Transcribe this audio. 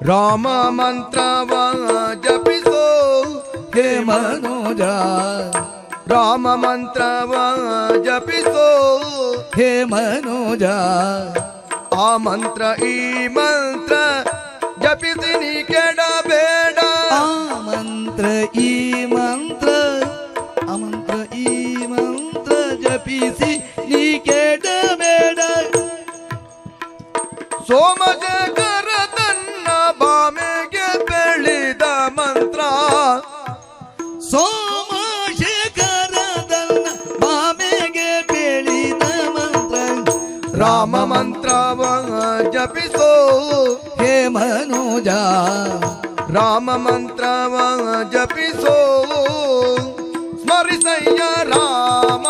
ರಾಮ ಮಂತ್ರವ ಜಪಿಸೋ ಹೇ ಮನೋಜ ರಾಮ ಮಂತ್ರವ ಜಪಿಸೋ ಹೇ ಮನೋಜ ಆ ಮಂತ್ರ ಈ ಮಂತ್ರ ಜಪಿಸಿ ನೀ ಕೆಡಬೇಡ ಆ ಮಂತ್ರ ಈ ಮಂತ್ರ ಆ ಮಂತ್ರ ಈ ಮಂತ್ರ ಜಪಿಸಿ ನೀ ಕೆಡಬೇಡ ಸೋಮಶೇಖರ ತನ್ನ ಬಾಮೆಗೆ ಬೆಳೆದ ಮಂತ್ರ ಸೋಮಶೇಖರದನ್ನ ಬಾಮೆಗೆ ಬೆಳೆದ ಮಂತ್ರ ರಾಮ ಮಂತ್ರವ ಜಪಿಸೋ ಹೇ ಮನೋಜ ರಾಮ ಮಂತ್ರವ ಜಪಿಸೋ ಸ್ಮರಿಸಯ್ಯ ರಾಮ